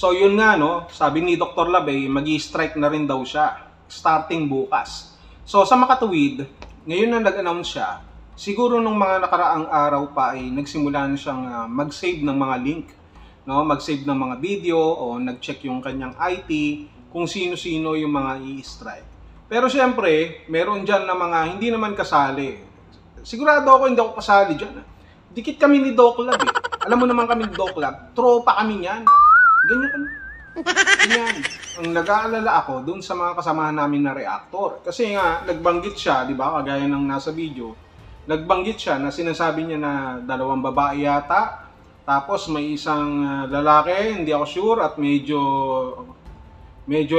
So yun nga no, sabi ni Dr. Lab magi-strike na rin daw siya starting bukas. So sa makatuwid, ngayon na nag-announce siya, siguro nung mga nakaraang araw pa ay nagsimula na siyang mag-save ng mga link, no? Mag-save ng mga video o nag-check yung kanyang IT kung sino-sino yung mga i-strike. Pero syempre, meron dyan na mga hindi naman kasali. Sigurado ako hindi ako kasali dyan. Dikit kami ni Doc Lab Alam mo naman kami ni Doc Lab, tropa kami niyan. Ganyan kami. Ganyan. Ang nag-aalala ako dun sa mga kasamahan namin na reactor. Kasi nga, nagbanggit siya, di ba, kagaya ng nasa video, nagbanggit siya na sinasabi niya na 2 babae yata, tapos may isang lalaki, hindi ako sure, at medyo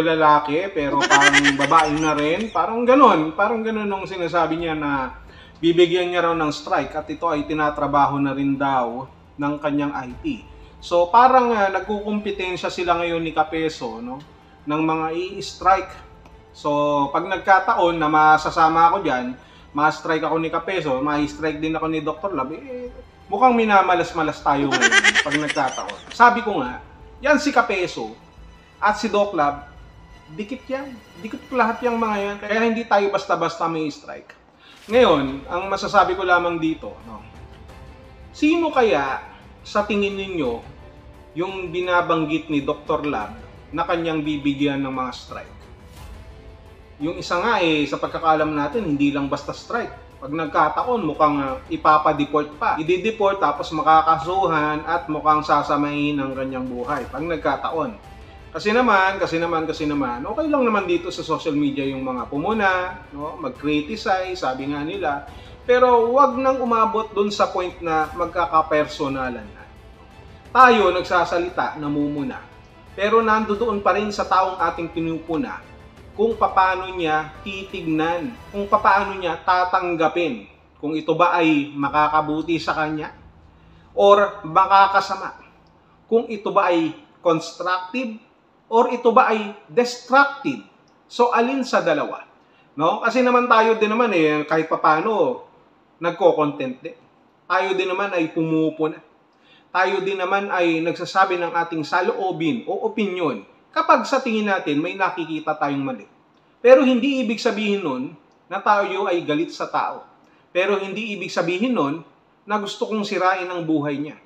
lalaki, pero parang babae na rin. Parang ganun nung sinasabi niya na bibigyan niya raw ng strike at ito ay tinatrabaho na rin daw ng kanyang IT. So parang nagkukumpetensya sila ngayon ni Kapeso, no, ng mga i-strike. So pag nagkataon na masasama ako diyan, ma-strike ako ni Kapeso, ma-strike din ako ni Dr. Lab, mukhang minamalas-malas tayo ngayon pag nagkataon. Sabi ko nga, yan si Kapeso at si Doc Lab, dikit yan. Dikit lahat yung mga yan. Kaya hindi tayo basta-basta may strike. Ngayon, ang masasabi ko lamang dito, no, sino kaya sa tingin ninyo yung binabanggit ni Dr. Lab na kanyang bibigyan ng mga strike? Yung isa nga sa pagkakaalam natin, hindi lang basta strike. Pag nagkataon, mukhang ipapa-deport pa. I-deport tapos makakasuhan at mukhang sasamahin ang kanyang buhay. Pag nagkataon. Kasi naman, okay lang naman dito sa social media yung mga pumuna, no? Mag-criticize, sabi nga nila. Pero wag nang umabot dun sa point na magkakapersonalan na. Tayo nagsasalita, namumuna. Pero nandoon pa rin sa taong ating pinupuna kung paano niya titignan, kung paano niya tatanggapin. Kung ito ba ay makakabuti sa kanya or makakasama. Kung ito ba ay constructive or ito ba ay destructive? So, alin sa dalawa? No? Kasi naman tayo din naman kahit papaano, nagko-content din. Tayo din naman ay pumupuna. Tayo din naman ay nagsasabi ng ating saloobin o opinion kapag sa tingin natin may nakikita tayong mali. Pero hindi ibig sabihin nun na tayo ay galit sa tao. Pero hindi ibig sabihin nun na gusto kong sirain ang buhay niya.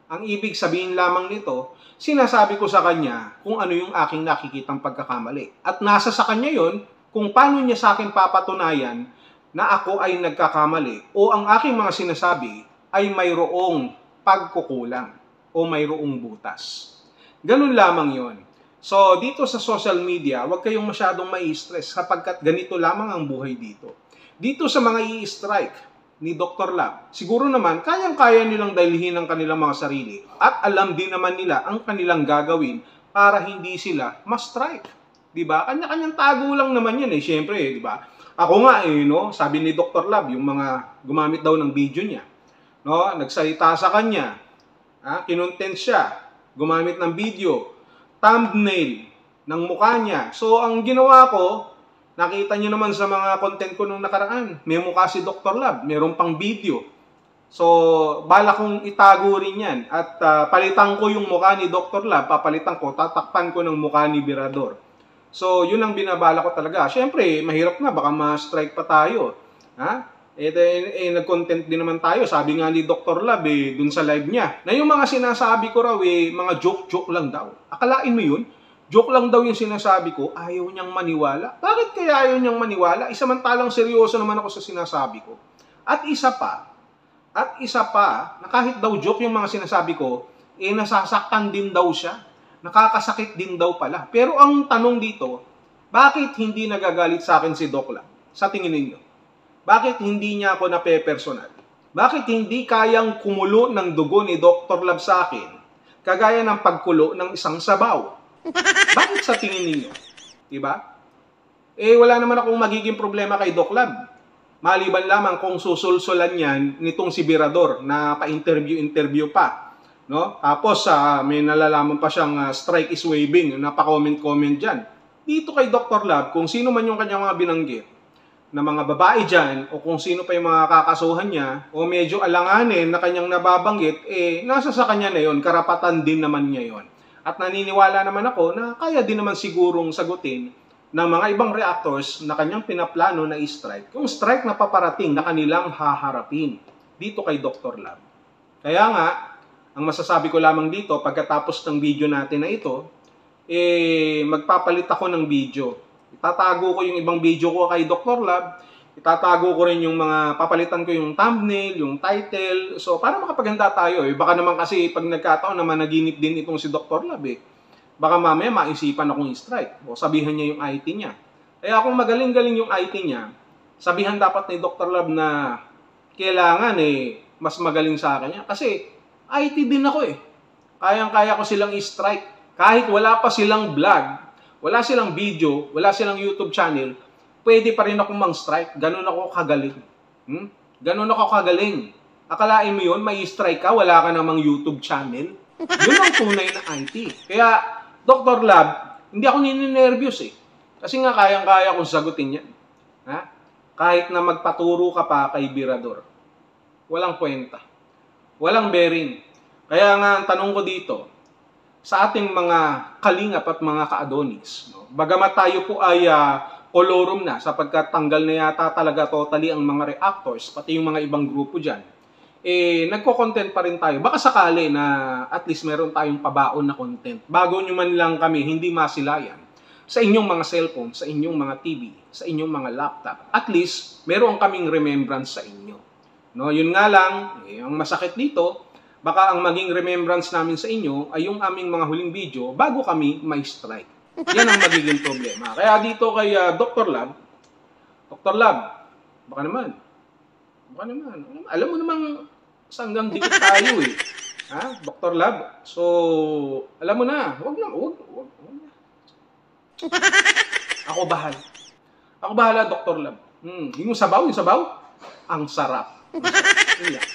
Ang ibig sabihin lamang nito, sinasabi ko sa kanya kung ano yung aking nakikitang pagkakamali. At nasa sa kanya yon kung paano niya sa akin papatunayan na ako ay nagkakamali o ang aking mga sinasabi ay mayroong pagkukulang o mayroong butas. Ganun lamang yon. So dito sa social media, huwag kayong masyadong mai-stress sapagkat ganito lamang ang buhay dito. Dito sa mga i-strike ni Dr. Lab, siguro naman kayang-kaya nilang dalhin ang kanilang mga sarili at alam din naman nila ang kanilang gagawin para hindi sila ma-strike. Diba? Kanya-kanyang tago lang naman yan Siyempre, diba? Ako nga no, sabi ni Dr. Lab, yung mga gumamit daw ng video niya, no, nagsalita sa kanya, kinontent siya, gumamit ng video, thumbnail ng mukha niya. So, ang ginawa ko, nakita niyo naman sa mga content ko nung nakaraan, may mukha si Dr. Lab, meron pang video. So, bala kong itago rin yan. At palitan ko yung mukha ni Dr. Lab, papalitan ko, tatakpan ko ng mukha ni Virador. So, yun ang binabala ko talaga. Siyempre, mahirap na, baka ma-strike pa tayo. Nag-content din naman tayo. Sabi nga ni Dr. Lab dun sa live niya, na yung mga sinasabi ko raw mga joke-joke lang daw. Akalain mo yun? Joke lang daw yung sinasabi ko, ayaw niyang maniwala. Bakit kaya ayaw niyang maniwala? Isamantalang seryoso naman ako sa sinasabi ko. At isa pa, na kahit daw joke yung mga sinasabi ko, nasasaktan din daw siya. Nakakasakit din daw pala. Pero ang tanong dito, bakit hindi nagagalit sa akin si Doc Lab? Sa tingin ninyo? Bakit hindi niya ako nape-personal? Bakit hindi kayang kumulo ng dugo ni Dr. Lab sa akin, kagaya ng pagkulo ng isang sabaw? Bakit sa tingin ninyo? Diba? Wala naman akong magiging problema kay Doc Lab. Maliban lamang kung susulsulan yan nitong si Virador na pa-interview pa. No? Tapos may nalalaman pa siyang strike is waving, napa-comment dyan. Dito kay Dr. Lab, kung sino man yung kanyang mga binanggit na mga babae dyan o kung sino pa yung mga kakasuhan niya o medyo alanganin na kanyang nababanggit, nasa sa kanya na yon, karapatan din naman niya yon. At naniniwala naman ako na kaya din naman sigurong sagutin ng mga ibang reactors na kanyang pinaplano na i-strike, yung strike na paparating na kanilang haharapin dito kay Dr. Lab. Kaya nga, ang masasabi ko lamang dito, pagkatapos ng video natin na ito, magpapalit ako ng video. Itatago ko yung ibang video ko kay Dr. Lab, itatago ko rin yung mga, papalitan ko yung thumbnail, yung title, so para makapaganda tayo. Baka naman kasi pag nagkataon na managinip din itong si Dr. Lab baka mamaya maisipan akong i-strike o sabihan niya yung IT niya. Kaya kung magaling-galing yung IT niya, sabihan dapat ni Dr. Lab na kailangan mas magaling sa akin niya. Kasi IT din ako Kayang-kaya ko silang i-strike. Kahit wala pa silang vlog, wala silang video, wala silang YouTube channel, pwede pa rin akong mang-strike. Ganun ako kagaling. Ganun ako kagaling. Akalain mo yun, may strike ka, wala ka namang YouTube channel. Yun ang tunay na IT. Kaya, Dr. Lab, hindi ako nininervyos Kasi nga kayang-kaya kong sagutin yan. Kahit na magpaturo ka pa kay Birador. Walang kwenta. Walang bearing. Kaya nga ang tanong ko dito, sa ating mga kalingap at mga ka-adonis, bagamat tayo po ay kolorum na sapagkat tanggal na yata talaga totally ang mga reactors, pati yung mga ibang grupo dyan, nagko-content pa rin tayo. Baka sakali na at least meron tayong pabaon na content. Bago nyo man lang kami hindi masilayan sa inyong mga cellphone, sa inyong mga TV, sa inyong mga laptop. At least, meron kaming remembrance sa inyo. Yun nga lang, ang masakit dito, baka ang maging remembrance namin sa inyo ay yung aming mga huling video bago kami may-strike. Yan ang magiging problema. Kaya dito kay Dr. Lab, baka naman, alam mo namang sanggang dikit tayo Dr. Lab. So, alam mo na, wag na. Ako bahala, Dr. Lab. Yung sabaw, ang sarap. Yun lang.